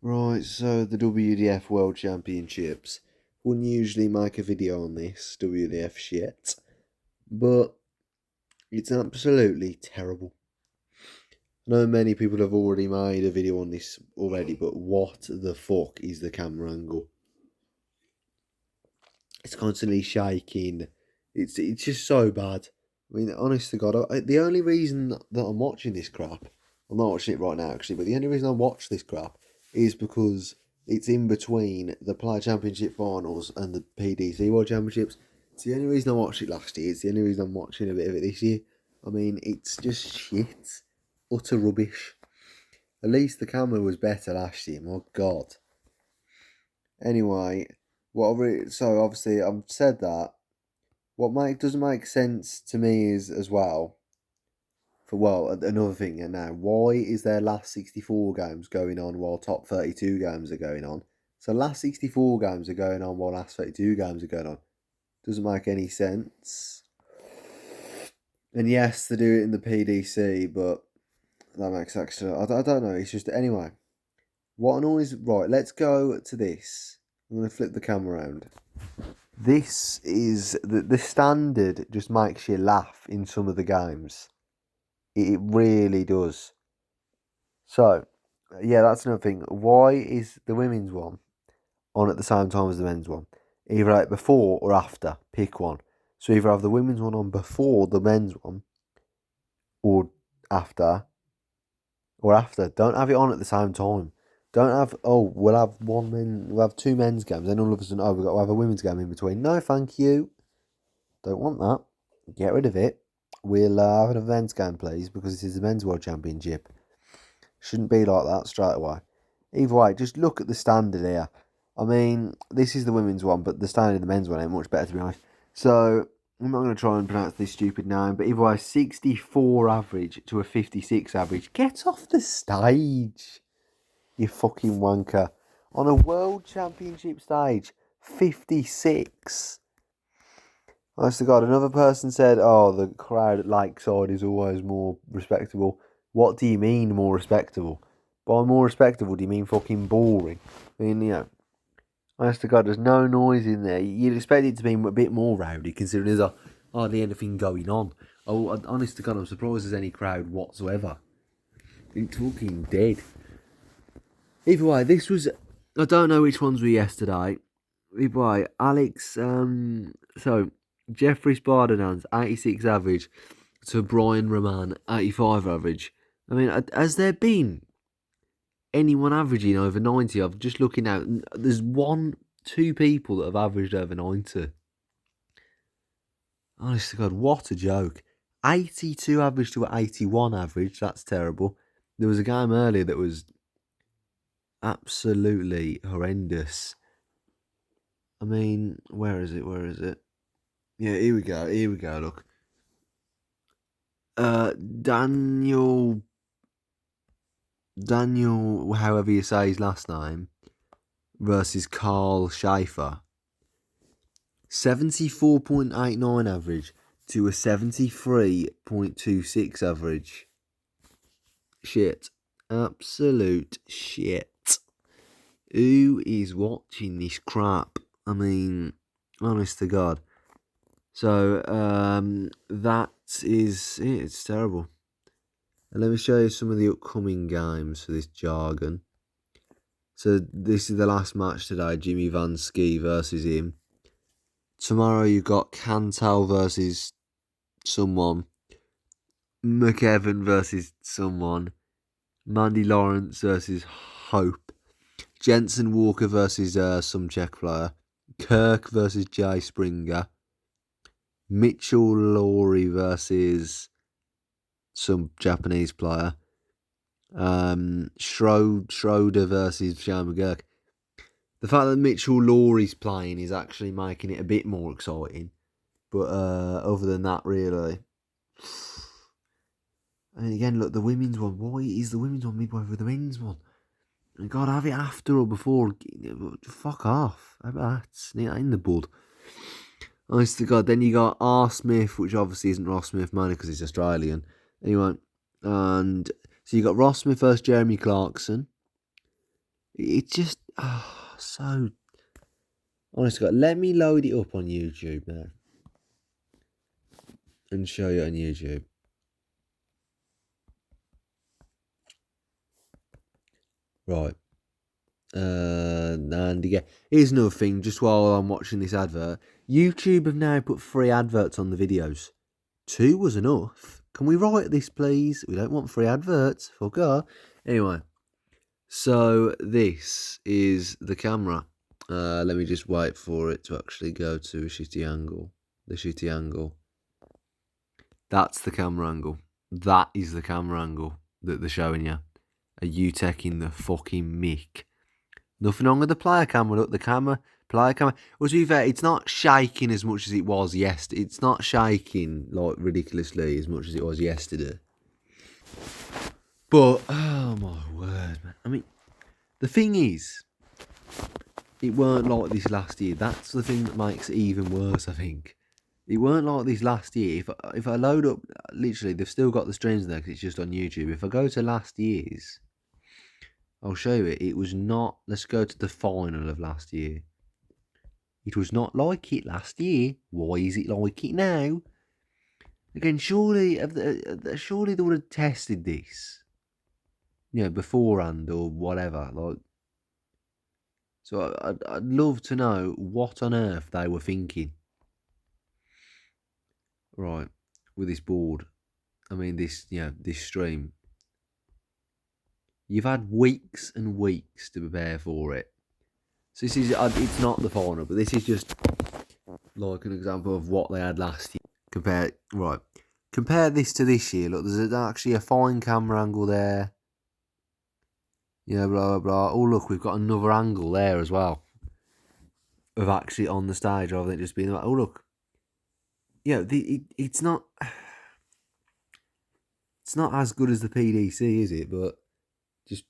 Right, so the WDF World Championships. Wouldn't usually make a video on this WDF shit, but it's absolutely terrible. I know many people have already made a video on this already, but what the fuck is the camera angle? It's constantly shaking. It's just so bad. I mean, honest to God, the only reason that I'm watching this crap, I'm not watching it right now actually, but the only reason I watch this crap is because it's in between the Player Championship finals and the PDC World Championships. It's the only reason I watched it last year. It's the only reason I'm watching a bit of it this year. I mean, it's just shit. Utter rubbish. At least the camera was better last year, my God. Anyway, so obviously I've said that. What doesn't make sense to me is as well, another thing now, why is there last 64 games going on while top 32 games are going on? So last 64 games are going on while last 32 games are going on. Doesn't make any sense. And yes, they do it in the PDC, but that makes extra. I don't know. It's just anyway. What annoys? Right, let's go to this. I'm gonna flip the camera around. This is the standard. Just makes you laugh in some of the games. It really does. So, yeah, that's another thing. Why is the women's one on at the same time as the men's one? Either like before or after. Pick one. So either have the women's one on before the men's one, or after. Don't have it on at the same time. Don't have we'll have two men's games, then all of a sudden we've got to have a women's game in between. No, thank you. Don't want that. Get rid of it. We'll have an men's game, please, because this is the men's world championship. Shouldn't be like that straight away. Either way, just look at the standard here. I mean, this is the women's one, but the standard in the men's one ain't much better, to be honest. So, I'm not going to try and pronounce this stupid name, but either way, 64 average to a 56 average. Get off the stage, you fucking wanker. On a world championship stage, 56. Honest to God, another person said, the crowd at Lakeside is always more respectable. What do you mean more respectable? By more respectable, do you mean fucking boring? I mean, honest to God, there's no noise in there. You'd expect it to be a bit more rowdy, considering there's hardly anything going on. Honest to God, I'm surprised there's any crowd whatsoever. It's fucking dead. Either way, this was... I don't know which ones were yesterday. Either way, Alex... Jeffrey Spardenans, 86 average, to Brian Roman, 85 average. I mean, has there been anyone averaging over 90? I'm just looking out. There's two people that have averaged over 90. Honest to God, what a joke. 82 average to 81 average. That's terrible. There was a game earlier that was absolutely horrendous. I mean, where is it? Yeah, here we go, look. Daniel, however you say his last name, versus Carl Schaefer. 74.89 average to a 73.26 average. Shit. Absolute shit. Who is watching this crap? I mean, honest to God. So, that is it. It's terrible. And let me show you some of the upcoming games for this jargon. So, this is the last match today. Jimmy Van Ski versus him. Tomorrow you've got Cantal versus someone. McEvan versus someone. Mandy Lawrence versus Hope. Jensen Walker versus some Czech player. Kirk versus Jay Springer. Mitchell Laurie versus some Japanese player. Schroeder versus Shane McGurk. The fact that Mitchell Laurie's playing is actually making it a bit more exciting. But other than that, really. And again, look, the women's one. Why is the women's one midway through the men's one? And God, have it after or before. Fuck off. How about that? Sneak that in the bud. Honest to God. Then you got R. Smith, which obviously isn't Ross Smith, mainly because he's Australian. Anyway, and so you got Ross Smith versus Jeremy Clarkson. It's just so honest to God. Let me load it up on YouTube now and show you on YouTube. Right. And again, here's another thing. Just while I'm watching this advert, YouTube have now put 3 adverts on the videos. 2 was enough. Can we write this, please? We don't want 3 adverts. Fuck off. Anyway, so this is the camera. Let me just wait for it to actually go to a shitty angle. The shitty angle. That's the camera angle. That is the camera angle that they're showing you. Are you taking the fucking mick? Nothing wrong with the player camera. Look, the player camera. Well, to be fair, it's not shaking as much as it was yesterday. It's not shaking like ridiculously as much as it was yesterday. But oh my word, man! I mean, the thing is, it weren't like this last year. That's the thing that makes it even worse, I think. It weren't like this last year. If I load up, literally, they've still got the streams there because it's just on YouTube. If I go to last year's, I'll show you it. It was not. Let's go to the final of last year. It was not like it last year. Why is it like it now? Again, surely they would have tested this, beforehand or whatever. Like, so I'd love to know what on earth they were thinking. Right, with this board. I mean, this stream. You've had weeks and weeks to prepare for it. So this is, it's not the final, but this is just like an example of what they had last year. Compare this to this year. Look, there's actually a fine camera angle there. Blah, blah, blah. Oh, look, we've got another angle there as well. Of actually on the stage rather than just being like, oh, look. It's not... It's not as good as the PDC, is it? But just,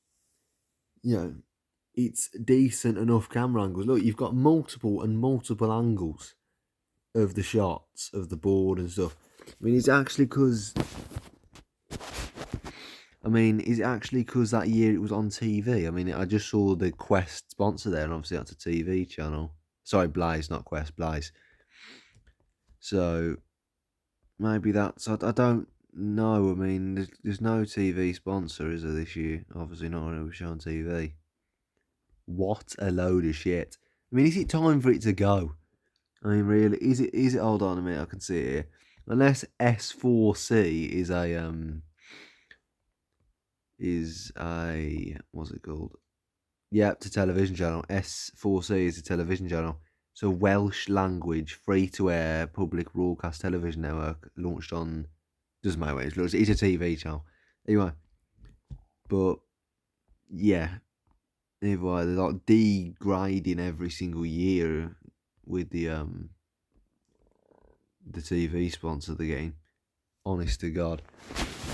it's decent enough camera angles. Look, you've got multiple angles of the shots of the board and stuff. I mean, is it actually because that year it was on TV? I mean, I just saw the Quest sponsor there, and obviously that's a TV channel. Sorry, Blaze, not Quest, Blaze. So maybe that's... I don't know. I mean, there's no TV sponsor, is there, this year? Obviously not when it was shown on TV. What a load of shit. I mean, is it time for it to go? I mean, really, is it? Hold on a minute, I can see it here. Unless S4C is a what's it called? Yeah, it's a television channel. S4C is a television channel. So Welsh language free to air public broadcast television network launched on, doesn't matter where it's a TV channel. Anyway, but yeah. Anyway, they're like degrading every single year with the TV sponsor they're getting. Honest to God.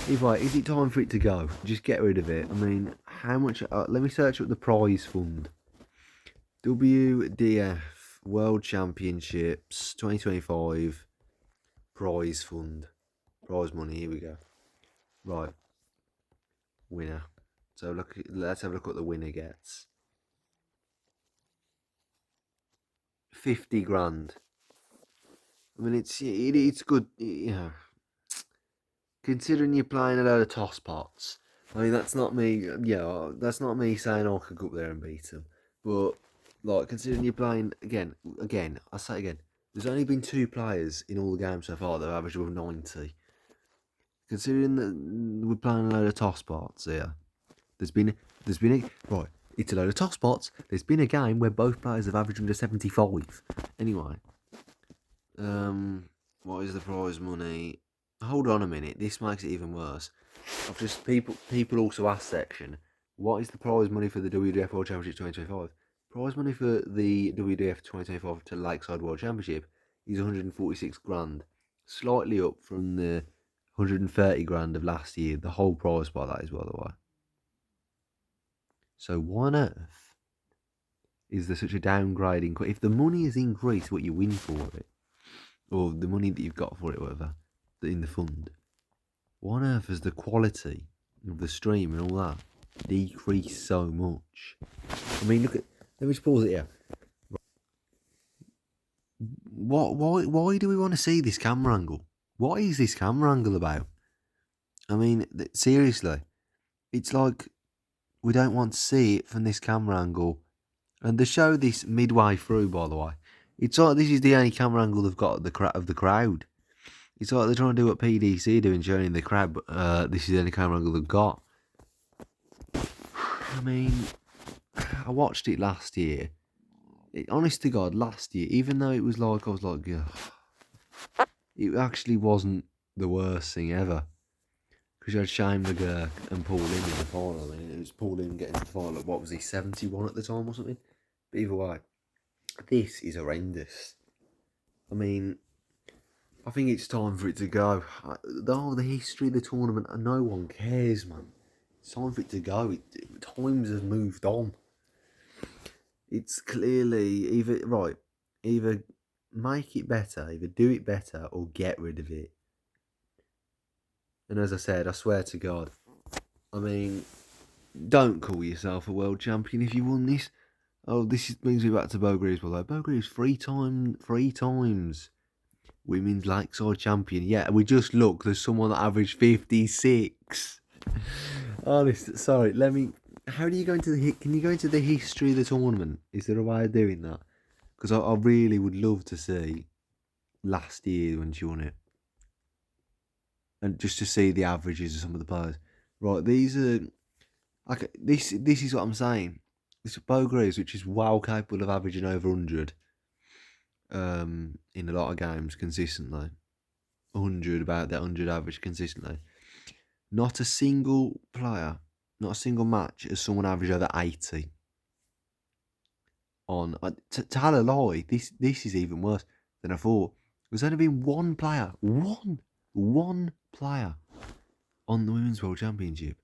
Anyway, is it time for it to go? Just get rid of it. I mean, how much... let me search up the prize fund. WDF World Championships 2025 prize fund. Prize money, here we go. Right. Winner. So let's have a look at what the winner gets. 50 grand. I mean, it's good, considering you're playing a load of toss pots. I mean, that's not me. That's not me saying I could go up there and beat them. But like, considering you're playing again, I say again. There's only been 2 players in all the games so far that have averaged above 90. Considering that we're playing a load of toss pots here, there's been a right. It's a load of toss pots. There's been a game where both players have averaged under 75. Anyway, what is the prize money? Hold on a minute. This makes it even worse. I've just people also ask section. What is the prize money for the WDF World Championship 2025? Prize money for the WDF 2025 to Lakeside World Championship is 146 grand, slightly up from the 130 grand of last year. The whole prize by that is, by the way. So why on earth is there such a downgrading? If the money is increased, what you win for it, or the money that you've got for it, whatever, in the fund, why on earth is the quality of the stream and all that decreased so much. I mean, look at. Let me just pause it here. Why do we want to see this camera angle? What is this camera angle about? I mean, seriously, it's like we don't want to see it from this camera angle. And they show this midway through, by the way. It's like this is the only camera angle they've got of the crowd. It's like they're trying to do what PDC do and showing the crowd, but this is the only camera angle they've got. I mean, I watched it last year. Honest to God, last year, even though it was like, I was like, ugh, it actually wasn't the worst thing ever. Because you had Shane McGurk and Paul Lynn in the final. I mean, it was Paul Lynn getting to the final at, what was he, 71 at the time or something? But either way, this is horrendous. I mean, I think it's time for it to go. The history of the tournament, no one cares, man. It's time for it to go. Times have moved on. It's clearly either make it better, either do it better, or get rid of it. And as I said, I swear to God, I mean, don't call yourself a world champion if you won this. Oh, brings me back to Bo Greaves, by the way. Bo Greaves, three times women's lakeside champion. Yeah, we just look, there's someone that averaged 56. Honest, sorry, how do you go into can you go into the history of the tournament? Is there a way of doing that? Because I really would love to see last year when she won it. And just to see the averages of some of the players. Right, these are... Okay, this is what I'm saying. This is Bo Greaves, which is well capable of averaging over 100 in a lot of games consistently. 100, about that 100 average consistently. Not a single player, not a single match has someone averaged over 80. To tell a lie, this is even worse than I thought. There's only been one player on the Women's World Championship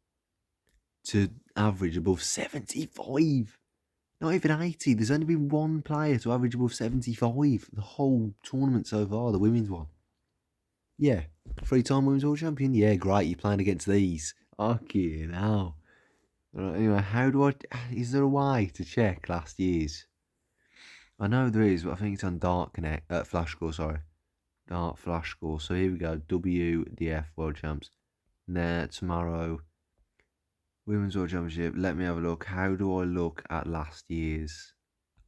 to average above 75. Not even 80. There's only been one player to average above 75 the whole tournament so far, the women's one. Yeah, 3-time Women's World Champion. Yeah, great. You're playing against these. Okay, now. Anyway, is there a way to check last year's? I know there is, but I think it's on Flash Score, sorry. Dart Flash Score. So here we go. WDF World Champs. Tomorrow. Women's World Championship. Let me have a look. How do I look at last year's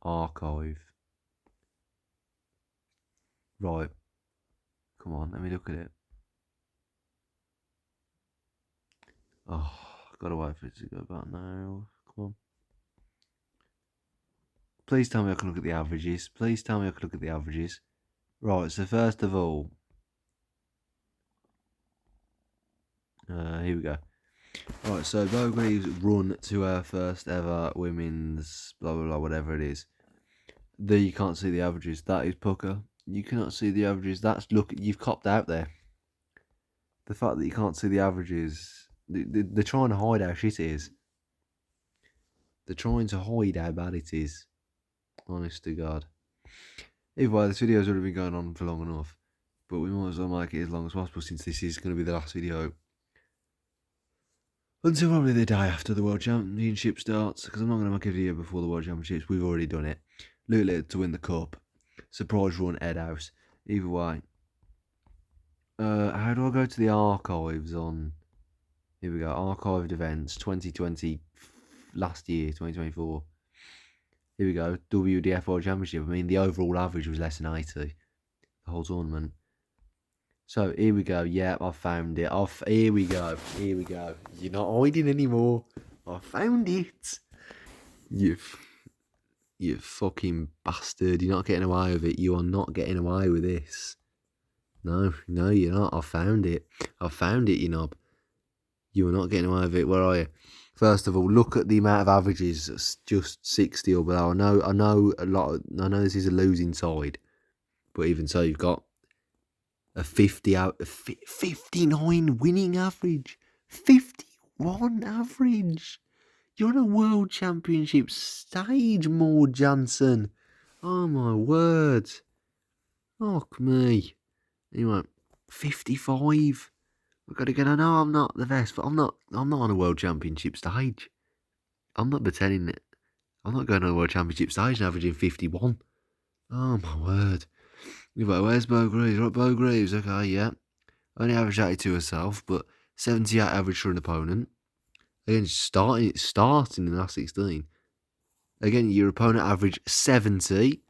archive? Right. Come on, let me look at it. Oh, gotta wait for it to go back now. Come on. Please tell me I can look at the averages. Right, so first of all, here we go. Right, so Bo Greaves run to her first ever women's blah blah blah, whatever it is. There you can't see the averages. That is pucker. You cannot see the averages. You've copped out there. The fact that you can't see the averages, they're trying to hide how shit it is. They're trying to hide how bad it is. Honest to God. Either way, this video's already been going on for long enough, but we might as well make it as long as possible since this is going to be the last video until probably the day after the World Championship starts, because I'm not going to make a video before the World Championships. We've already done it. Lula to win the cup. Surprise run, Ed House. Either way. How do I go to the archives on... Here we go. Archived events 2020, last year, 2024. Here we go. WDF World Championship. I mean, the overall average was less than 80. The whole tournament. So, here we go. Yeah, I found it. Here we go. You're not hiding anymore. I found it. You fucking bastard. You're not getting away with it. You are not getting away with this. No, you're not. I found it, you knob. You are not getting away with it. Where are you? First of all, look at the amount of averages. It's just 60 or below. I know this is a losing side, but even so, you've got a 59 winning average. 51 average. You're on a World Championship stage, Maud Jansen. Oh my word. Fuck me. Anyway, 55. I've got to get. I know I'm not the best, but I'm not on a world championship stage. I'm not pretending it. I'm not going on a world championship stage and averaging 51. Oh my word. You're like, where's Bo Greaves? Right, Bo Greaves. Okay, yeah. Only averaged 82 herself, but 78 average for an opponent. Again, starting in the last 16. Again, your opponent averaged 70.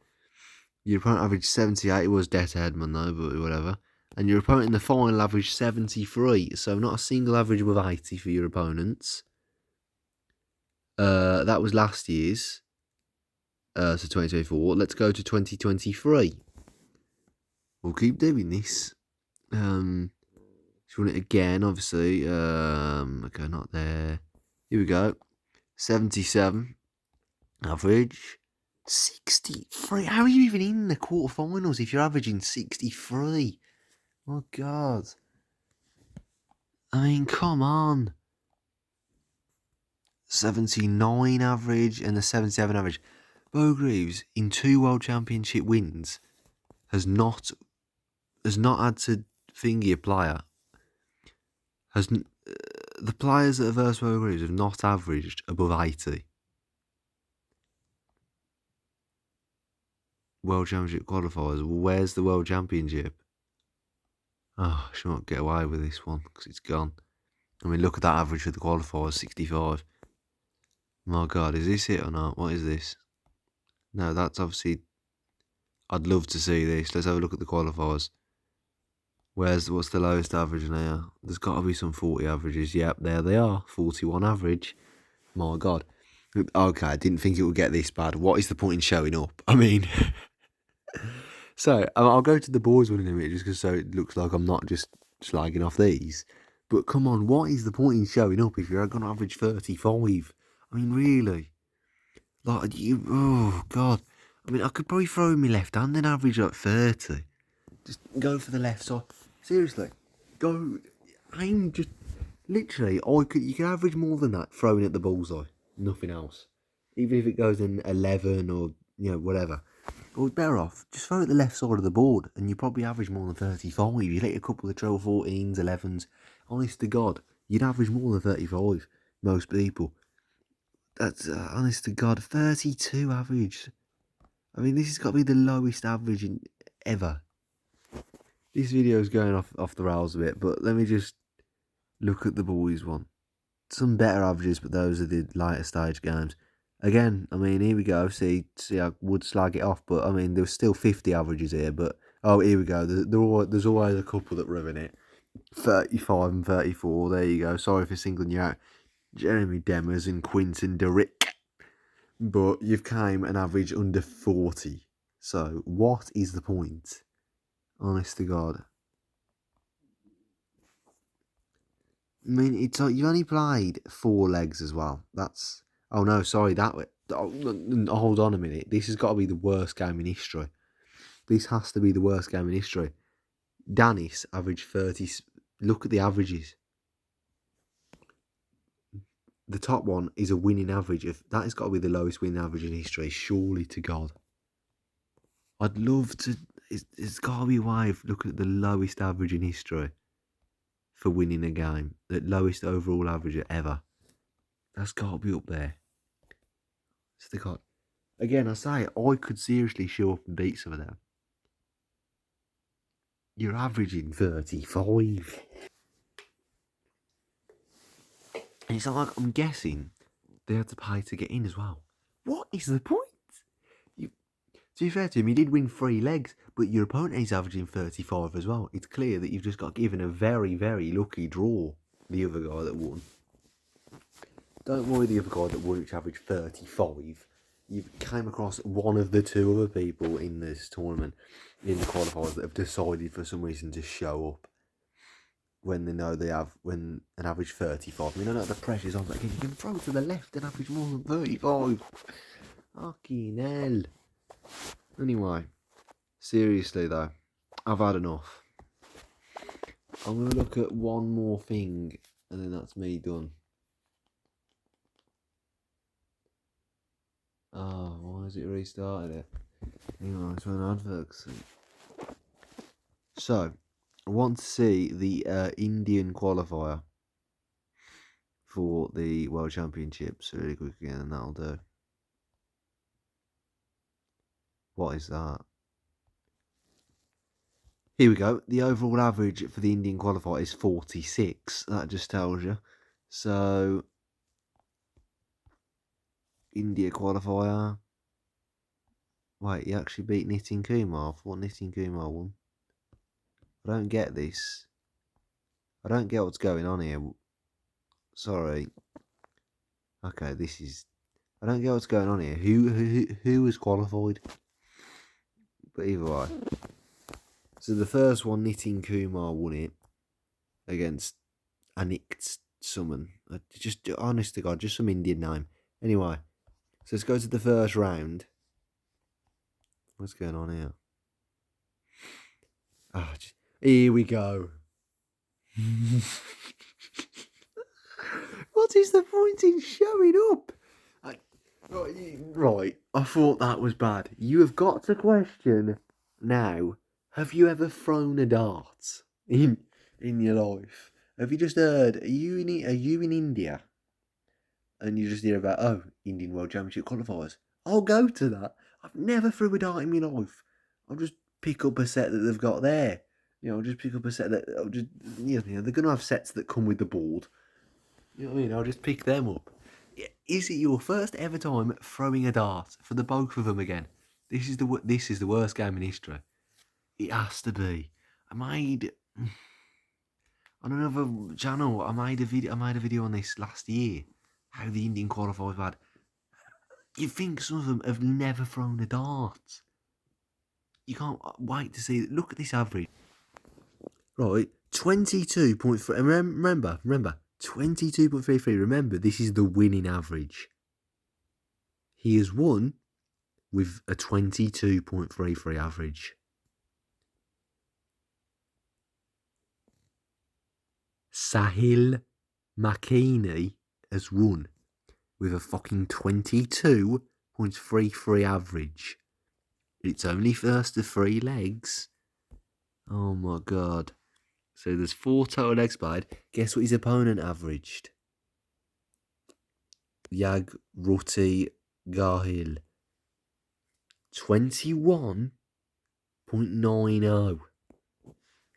Your opponent averaged 78. It was Det Edmund though, but whatever. And your opponent in the final averaged 73. So not a single average above 80 for your opponents. That was last year's. So 2024. Let's go to 2023. We'll keep doing this. If you want it again, obviously. Okay, not there. Here we go. 77 average. 63. How are you even in the quarterfinals if you're averaging 63? Oh God. I mean, come on. 79 average and the 77 average. Bo Greaves in 2 World Championship wins has not had to thingy a player. The players that have versed Bo Greaves have not averaged above 80. World Championship qualifiers. Where's the World Championship? Oh, I should not get away with this one because it's gone. I mean, look at that average for the qualifiers, 65. My God, is this it or not? What is this? No, that's obviously... I'd love to see this. Let's have a look at the qualifiers. What's the lowest average now? There's got to be some 40 averages. Yep, there they are. 41 average. My God. Okay, I didn't think it would get this bad. What is the point in showing up? I mean... So, I'll go to the boys one in a minute just because so it looks like I'm not just slagging off these. But come on, what is the point in showing up if you're going to average 35? I mean, really? Like, oh, God. I mean, I could probably throw in my left hand and average like 30. Just go for the left side. Seriously. Go, aim just, literally, you can average more than that throwing at the bullseye. Nothing else. Even if it goes in 11 or, whatever. Or better off, just throw it at the left side of the board and you probably average more than 35. You hit a couple of trail 14s, 11s. Honest to God, you'd average more than 35. Most people. That's, honest to God, 32 average. I mean, this has got to be the lowest average ever. This video is going off the rails a bit, but let me just look at the boys one. Some better averages, but those are the lighter stage games. Again, I mean, here we go. See, I would slag it off, but I mean, there was still 50 averages here. But oh, here we go. There's always a couple that ruin it. 35 and 34. There you go. Sorry for singling you out, Jeremy Demers and Quinton Derrick. But you've came an average under 40. So what is the point? Honest to God. I mean, it's like you only played 4 legs as well. That's... Oh no, sorry, hold on a minute. This has got to be the worst game in history. This has to be the worst game in history. Danis averaged 30. Look at the averages. The top one is a winning average. That has got to be the lowest winning average in history, surely to God. I'd love to... It's got to be a way of looking at the lowest average in history for winning a game. The lowest overall average ever. That's got to be up there. Again, I say, I could seriously show up and beat some of them. You're averaging 35. And it's like, I'm guessing they had to pay to get in as well. What is the point? To be fair to him, he did win 3 legs, but your opponent is averaging 35 as well. It's clear that you've just got given a very, very lucky draw, the other guy that won. Don't worry the other guy that won, which averaged 35. You came across one of the 2 other people in this tournament, in the qualifiers, that have decided for some reason to show up when they know they have, when an average 35. I mean, I know the pressure's on, but you can throw to the left and average more than 35. Fucking hell. Anyway, seriously though, I've had enough. I'm going to look at one more thing, and then that's me done. Oh, why has it restarted it? Anyway, it's an advert. So, I want to see the Indian qualifier for the World Championships really quickly, and that'll do. What is that? Here we go. The overall average for the Indian qualifier is 46. That just tells you. So, India qualifier. Wait, he actually beat Nitin Kumar. I thought Nitin Kumar won. I don't get this. I don't get what's going on here. Sorry. Okay, this is. I don't get what's going on here. Who was qualified? But either way. So the first one, Nitin Kumar won it against Anik Suman. Just honest to God, just some Indian name. Anyway, so let's go to the first round. What's going on here? Here we go. What is the point in showing up? Right, I thought that was bad. You have got to question now. Have you ever thrown a dart in your life? Have you just heard? Are you in India? And you just hear about Indian World Championship qualifiers. I'll go to that. I've never threw a dart in my life. I'll just pick up a set that they've got there. I'll just pick up a set that they're gonna have sets that come with the board. You know what I mean? I'll just pick them up. Is it your first ever time throwing a dart for the both of them again? This is the worst game in history. It has to be. I made on another channel. I made a video on this last year. How the Indian qualifiers bad. You think some of them have never thrown a dart? You can't wait to see. Look at this average. Right, 22.3. Remember, 22.33. Remember, this is the winning average. He has won with a 22.33 average. Sahil Makini has won with a fucking 22.33 average. It's only first to 3 legs. Oh my God. So there's 4 total legs played. Guess what his opponent averaged? Ruti Gahil. 21.90.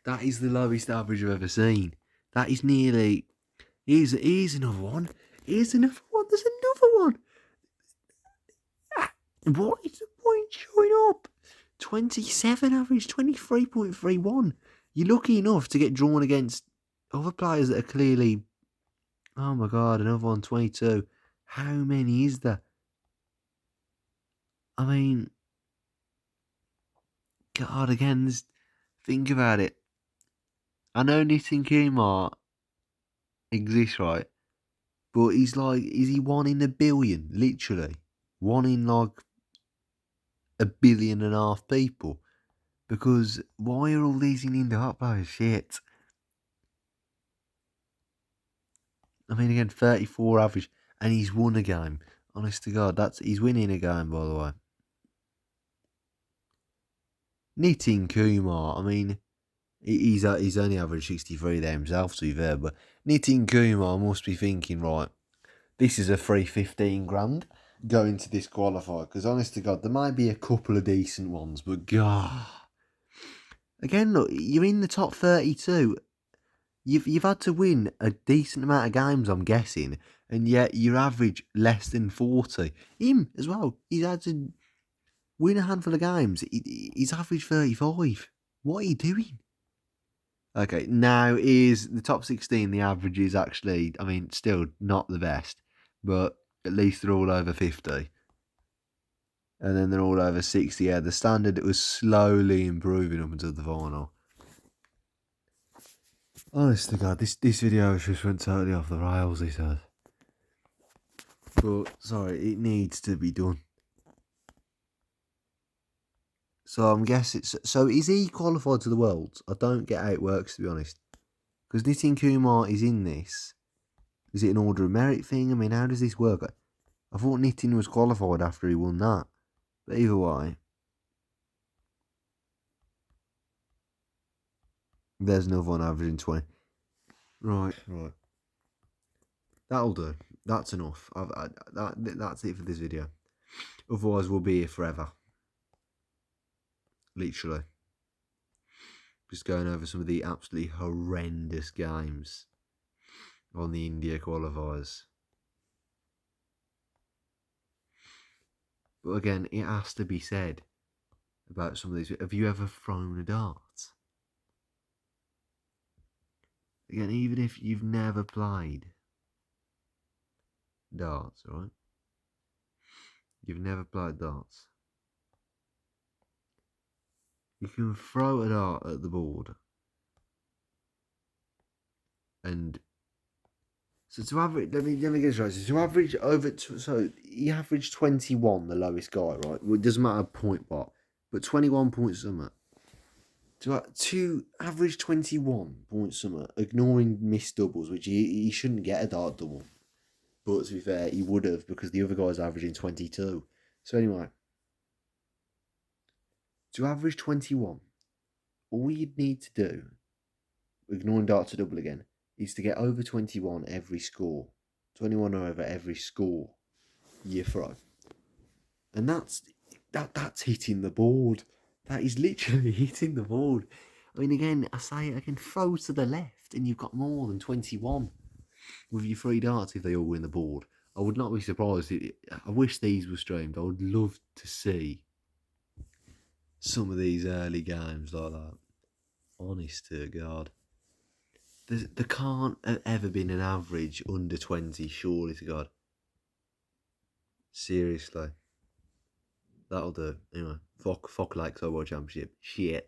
That is the lowest average I've ever seen. That is nearly... Here's another one. Here's another one. There's another one. What is the point showing up? 27 average, 23.31. You're lucky enough to get drawn against other players that are clearly... Oh my God, another one, 22. How many is there? I mean... God, again, think about it. I know Nitin Kumar exists, right? But he's like, is he 1 in a billion? Literally. 1 in like 1.5 billion people. Because why are all these in India hot players? Shit. I mean, again, 34 average. And he's won a game. Honest to God, he's winning a game, by the way. Nitin Kumar, I mean, he's only averaged 63 there himself, to be fair. But Nitin Kumar must be thinking, right, this is a free 15 grand going to this qualifier. Because honest to God, there might be a couple of decent ones, but God. Again, look, you're in the top 32. You've had to win a decent amount of games, I'm guessing, and yet you average less than 40. Him as well. He's had to win a handful of games. He's averaged 35. What are you doing? Okay, now is the top 16. The average is actually, I mean, still not the best, but at least they're all over 50. And then they're all over 60. Yeah, the standard was slowly improving up until the final. Honest to God, this video just went totally off the rails, he says. But, sorry, it needs to be done. So I'm guessing... So is he qualified to the Worlds? I don't get how it works, to be honest. Because Nitin Kumar is in this. Is it an order of merit thing? I mean, how does this work? I thought Nitin was qualified after he won that. But either way... There's another one averaging 20. Right. That'll do. That's enough. That's it for this video. Otherwise, we'll be here forever. Literally. Just going over some of the absolutely horrendous games on the India qualifiers. But again, it has to be said about some of these. Have you ever thrown a dart? Again, even if you've never played darts, right? You've never played darts. You can throw a dart at the board. And so to average, let me get this right. So to average so he averaged 21, the lowest guy, right? Well, it doesn't matter point what, but 21 points something. To average 21 points something, ignoring missed doubles, which he shouldn't get a dart double. But to be fair, he would have because the other guy's averaging 22. So anyway, to average 21, all you'd need to do, ignoring dart to double again, is to get over 21 every score. 21 over every score you throw. And that's hitting the board. That is literally hitting the board. I mean, again, I say I can throw to the left and you've got more than 21 with your 3 darts if they all win the board. I would not be surprised. I wish these were streamed. I would love to see some of these early games like that. Honest to God. There can't have ever been an average under 20, surely to God. Seriously. That'll do. Anyway, fuck like World Championship. Shit.